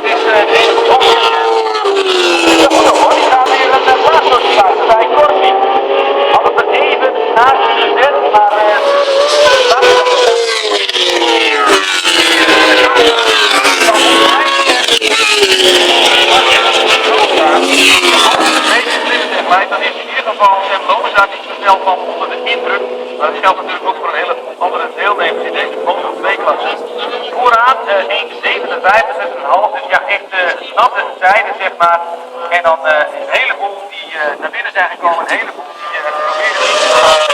dat is deze blokjes. Goed hoor, die gaan weer een plaatsoortje maken bij Corby. Hadden we even naast gezet, maar dan is in ieder geval Sam Lomeza niet zo snel van onder de indruk. Maar dat geldt natuurlijk ook voor een hele andere deelnemers in deze Moto 2-klasse. Vooraan 1,57 en een half, dus ja, echt natte tijden zeg maar. En dan een heleboel die naar binnen zijn gekomen, een heleboel die proberen